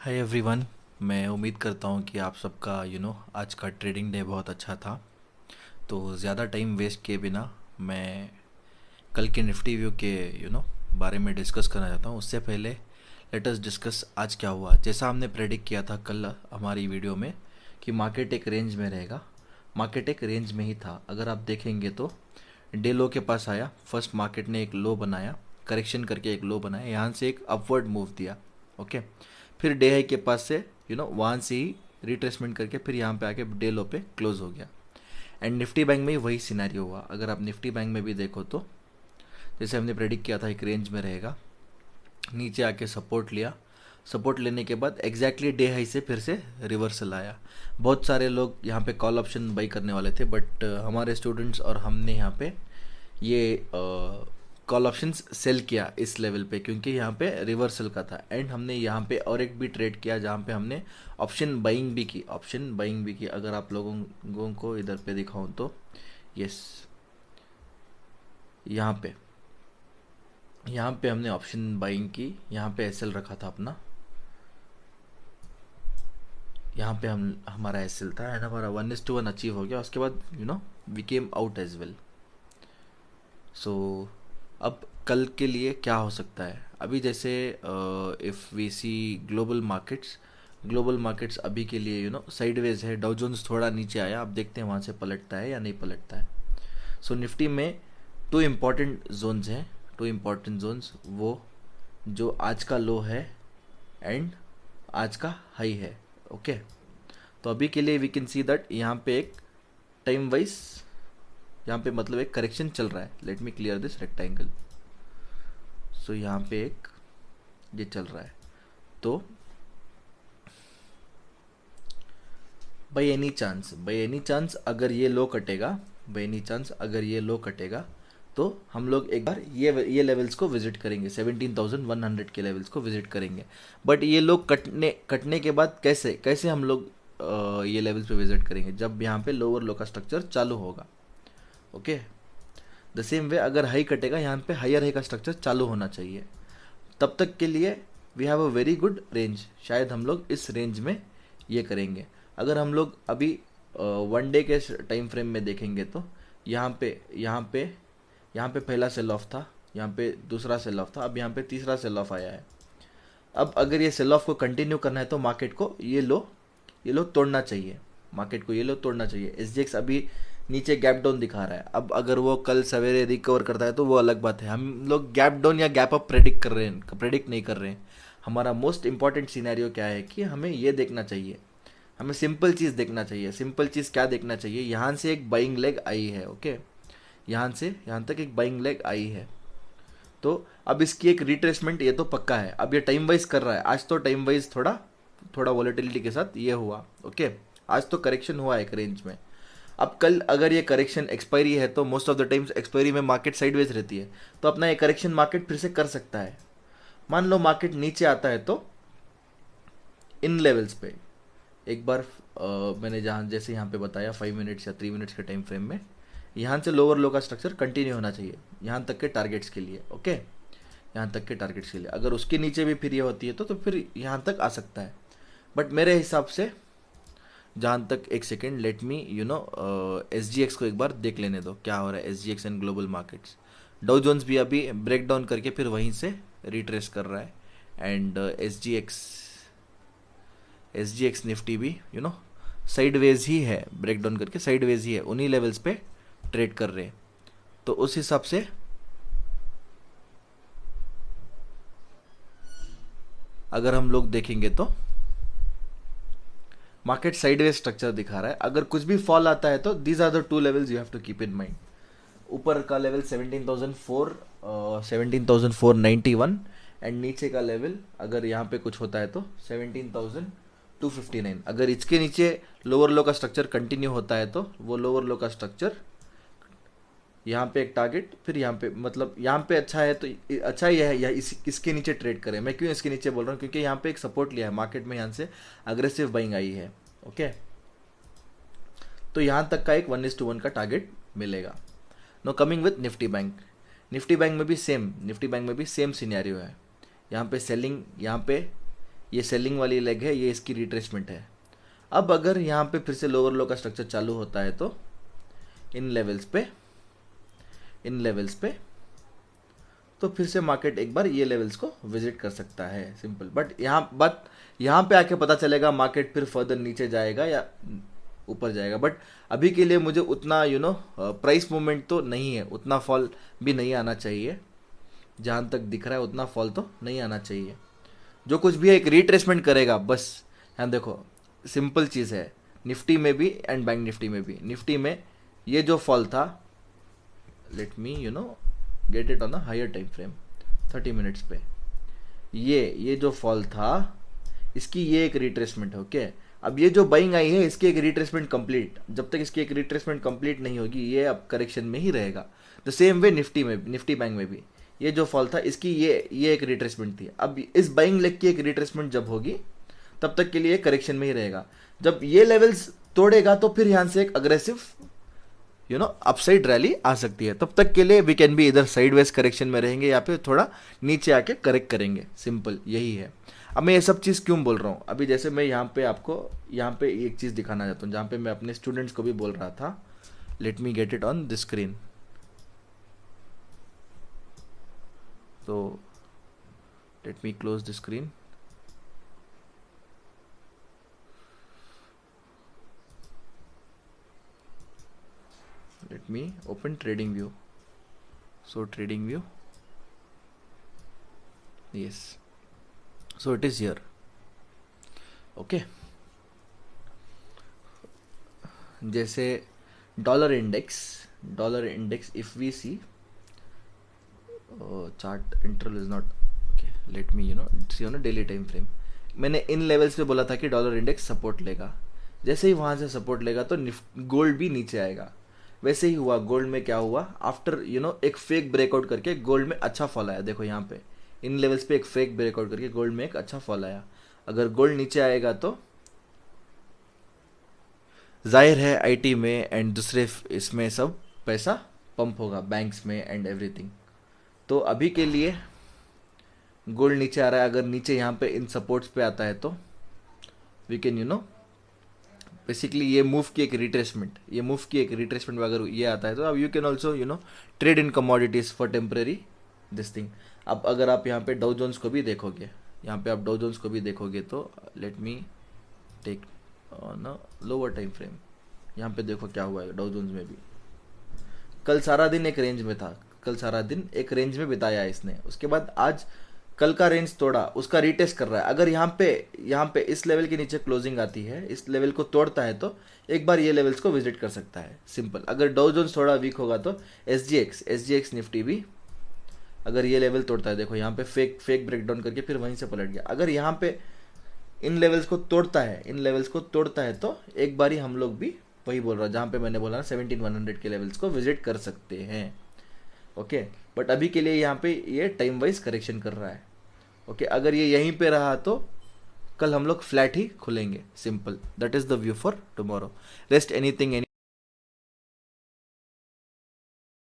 Hi everyone. मैं उम्मीद करता हूँ कि आप सबका आज का ट्रेडिंग डे बहुत अच्छा था। तो ज़्यादा टाइम वेस्ट किए बिना मैं कल के निफ्टी व्यू के बारे में डिस्कस करना चाहता हूँ। उससे पहले लेट अस डिस्कस आज क्या हुआ। जैसा हमने प्रेडिक्ट किया था कल हमारी वीडियो में कि मार्केट एक रेंज में रहेगा, मार्केट एक रेंज में ही था। अगर आप देखेंगे तो डे लो के पास आया, फर्स्ट मार्केट ने एक लो बनाया, करेक्शन करके एक लो बनाया, यहाँ से एक अपवर्ड मूव दिया। ओके, फिर डे हाई के पास से वहाँ से ही रिट्रेसमेंट करके फिर यहाँ पे आके डे लो पे क्लोज हो गया। एंड निफ्टी बैंक में ही वही सिनेरियो हुआ। अगर आप निफ्टी बैंक में भी देखो तो जैसे हमने प्रेडिक्ट किया था एक रेंज में रहेगा, नीचे आके सपोर्ट लिया, सपोर्ट लेने के बाद एग्जैक्टली डे हाई से फिर से रिवर्सल आया। बहुत सारे लोग यहाँ पे कॉल ऑप्शन बाई करने वाले थे, बट हमारे स्टूडेंट्स और हमने यहाँ पे ये कॉल ऑप्शंस सेल किया इस लेवल पे, क्योंकि यहाँ पे रिवर्सल का था। एंड हमने यहाँ पे और एक भी ट्रेड किया जहाँ पे हमने ऑप्शन बाइंग भी की, ऑप्शन बाइंग भी की। अगर आप लोगों को इधर पे दिखाऊं तो यस, यहाँ पे हमने ऑप्शन बाइंग की, यहाँ पे एसएल रखा था अपना, यहाँ पे हम हमारा एसएल था एंड हमारा 1:1 अचीव हो गया। उसके बाद we came out as well. So अब कल के लिए क्या हो सकता है अभी, जैसे if we see global markets, global markets अभी के लिए साइडवेज है। डाउ जोन्स थोड़ा नीचे आया, अब देखते हैं वहाँ से पलटता है या नहीं पलटता है। सो निफ्टी में टू इम्पॉर्टेंट जोन्स हैं, टू इम्पॉर्टेंट जोन्स, वो जो आज का लो है एंड आज का हाई है। ओके, तो अभी के लिए वी कैन सी दैट यहाँ पे एक टाइम वाइज, यहाँ पे मतलब एक करेक्शन चल रहा है। Let me clear this rectangle. So यहाँ पे एक ये चल रहा है। तो by any chance, by any chance अगर ये लो कटेगा, बाई एनी चांस अगर ये लो कटेगा तो हम लोग एक बार ये लेवल्स को विजिट करेंगे, 17,100 के लेवल्स को विजिट करेंगे। बट ये लोग कटने कटने के बाद कैसे कैसे हम लोग ये लेवल्स पे विजिट करेंगे, जब यहाँ पे लोअर लो का स्ट्रक्चर चालू होगा। ओके, द सेम वे अगर हाई कटेगा यहाँ पे हायर हाई का स्ट्रक्चर चालू होना चाहिए। तब तक के लिए we have a very good range. शायद हम लोग इस रेंज में ये करेंगे। अगर हम लोग अभी वन डे के टाइम फ्रेम में देखेंगे तो यहाँ पे पहला सेल ऑफ था, यहाँ पे दूसरा सेल ऑफ था, अब यहाँ पे तीसरा सेल ऑफ आया है। अब अगर ये सेल ऑफ को कंटिन्यू करना है तो मार्केट को ये लो तोड़ना चाहिए, मार्केट को ये लो तोड़ना चाहिए। एसजीएक्स अभी नीचे गैप डाउन दिखा रहा है। अब अगर वो कल सवेरे रिकवर करता है तो वो अलग बात है। हम लोग गैप डाउन या गैप अप प्रेडिक्ट कर रहे हैं, प्रेडिक्ट नहीं कर रहे हैं। हमारा मोस्ट इंपॉर्टेंट सिनेरियो क्या है कि हमें ये देखना चाहिए, हमें सिंपल चीज़ देखना चाहिए। सिंपल चीज़ क्या देखना चाहिए, यहाँ से एक बाइंग लेग आई है। ओके, यहाँ से यहाँ तक एक बाइंग लेग आई है, तो अब इसकी एक रिट्रेसमेंट ये तो पक्का है। अब ये टाइम वाइज कर रहा है, आज तो टाइम वाइज थोड़ा थोड़ा वॉलेटिलिटी के साथ ये हुआ। ओके, आज तो करेक्शन हुआ एक रेंज में। अब कल अगर ये करेक्शन एक्सपायरी है तो most of the times expiry में मार्केट साइडवेज रहती है, तो अपना ये करेक्शन मार्केट फिर से कर सकता है। मान लो मार्केट नीचे आता है तो इन लेवल्स पे एक बार मैंने जहाँ जैसे यहाँ पे बताया 5 मिनट्स या 3 मिनट्स के टाइम फ्रेम में, यहाँ से लोअर लो का स्ट्रक्चर कंटिन्यू होना चाहिए यहाँ तक के टारगेट्स के लिए। ओके, यहाँ तक के टारगेट्स के लिए अगर उसके नीचे भी फिर ये होती है तो फिर यहाँ तक आ सकता है। बट मेरे हिसाब से जहाँ तक, एक second, let me S G x को एक बार देख लेने दो क्या हो रहा है। S G X and global markets, Dow Jones भी अभी ब्रेक डाउन करके फिर वहीं से रिट्रेस कर रहा है। And S G x Nifty भी साइडवेज ही है, ब्रेक डाउन करके साइडवेज ही है, उन्हीं लेवल्स पे ट्रेड कर रहे हैं। तो उस हिसाब से अगर हम लोग देखेंगे तो मार्केट साइडवेज स्ट्रक्चर दिखा रहा है। अगर कुछ भी फॉल आता है तो these are the two levels you have to keep in mind. ऊपर का लेवल 17,491 एंड नीचे का लेवल अगर यहाँ पे कुछ होता है तो 17,259। अगर इसके नीचे लोअर लो का स्ट्रक्चर कंटिन्यू होता है तो वो लोअर लो का स्ट्रक्चर यहाँ पे एक टारगेट, फिर यहाँ पे मतलब यहाँ पे अच्छा है तो अच्छा ही है, या इसके नीचे ट्रेड करें। मैं क्यों इसके नीचे बोल रहा हूँ, क्योंकि यहाँ पे एक सपोर्ट लिया है मार्केट में, यहाँ से अग्रेसिव बाइंग आई है। ओके, तो यहाँ तक का एक 1:1 का टारगेट मिलेगा। Now coming with Nifty Bank, Nifty Bank में भी सेम सिनेरियो है। यहाँ पे सेलिंग, यहाँ पे ये सेलिंग वाली लेग है, ये इसकी रिट्रेसमेंट है। अब अगर यहाँ पे फिर से लोअर लो का स्ट्रक्चर चालू होता है तो इन लेवल्स पे तो फिर से मार्केट एक बार ये लेवल्स को विजिट कर सकता है, सिंपल। बट यहाँ पे आके पता चलेगा मार्केट फिर फर्दर नीचे जाएगा या ऊपर जाएगा। बट अभी के लिए मुझे उतना प्राइस मूवमेंट तो नहीं है, उतना फॉल भी नहीं आना चाहिए। जहाँ तक दिख रहा है उतना फॉल तो नहीं आना चाहिए। जो कुछ भी है एक रिट्रेसमेंट करेगा बस। यहाँ देखो सिंपल चीज़ है, निफ्टी में भी एंड बैंक निफ्टी में भी। निफ्टी में ये जो फॉल था, let me get it on a higher time frame 30 minutes पे, ये जो फॉल था इसकी ये एक रिट्रेसमेंट है। ओके, अब ये जो बाइंग आई है इसकी एक रिट्रेसमेंट कंप्लीट, जब तक इसकी एक रिट्रेसमेंट कंप्लीट नहीं होगी ये अब करेक्शन में ही रहेगा। The same way Nifty Bank में भी ये जो फॉल था इसकी ये एक रिट्रेसमेंट थी। अब इस बाइंग लेग की एक रिट्रेसमेंट जब होगी तब तक के लिए करेक्शन में ही रहेगा। जब ये लेवल्स तोड़ेगा तो फिर यहाँ से एक अग्रेसिव अपसाइड रैली आ सकती है। तब तक के लिए वी कैन बी इधर साइडवेज करेक्शन में रहेंगे या फिर थोड़ा नीचे आके करेक्ट करेंगे, सिंपल यही है। अब मैं ये सब चीज़ क्यों बोल रहा हूँ, अभी जैसे मैं यहाँ पे आपको यहाँ पे एक चीज़ दिखाना चाहता हूँ जहाँ पे मैं अपने स्टूडेंट्स को भी बोल रहा था। Let me get it on the screen. तो let me close the screen. Let me open trading view. So trading view, yes, so it is here. Okay, जैसे dollar index if we see chart interval is not okay, let me see on a daily time frame। मैंने इन levels पे बोला था कि dollar index support लेगा, जैसे ही वहां से सपोर्ट लेगा तो गोल्ड भी नीचे आएगा। वैसे ही हुआ, गोल्ड में क्या हुआ, आफ्टर एक फेक ब्रेकआउट करके गोल्ड में अच्छा फॉल आया। देखो यहाँ पे इन लेवल्स पे एक फेक ब्रेकआउट करके गोल्ड में एक अच्छा फॉल आया। अगर गोल्ड नीचे आएगा तो जाहिर है आईटी में एंड दूसरे इसमें सब पैसा पंप होगा, बैंक्स में एंड एवरीथिंग। तो अभी के लिए गोल्ड नीचे आ रहा है, अगर नीचे यहाँ पे इन सपोर्ट्स पे आता है तो वी कैन बेसिकली ये मूव की एक रिट्रेसमेंट अगर ये आता है तो अब you can also trade in commodities for temporary this thing. अब अगर आप यहाँ पे डाउ जोन्स को भी देखोगे, तो let me take on a lower time frame. यहाँ पे देखो क्या हुआ है डाउ जोन्स में भी। कल सारा दिन एक रेंज में बिताया इसने, उसके बाद आज कल का रेंज तोड़ा, उसका रीटेस्ट कर रहा है। अगर यहाँ पे इस लेवल के नीचे क्लोजिंग आती है, इस लेवल को तोड़ता है तो एक बार ये लेवल्स को विजिट कर सकता है, सिंपल। अगर डाउ जोन्स थोड़ा वीक होगा तो एसजीएक्स निफ्टी भी अगर ये लेवल तोड़ता है, देखो यहाँ पे फेक ब्रेकडाउन करके फिर वहीं से पलट गया। अगर यहाँ पे इन लेवल्स को तोड़ता है तो एक बार ही हम लोग भी वही बोल रहा हूँ जहाँ पे मैंने बोला ना 17100 के लेवल्स को विजिट कर सकते हैं। ओके, बट अभी के लिए यहाँ पे ये टाइम वाइज करेक्शन कर रहा है। ओके, अगर ये यहीं पे रहा तो कल हम लोग फ्लैट ही खुलेंगे, simple. That is the view for tomorrow. Rest anything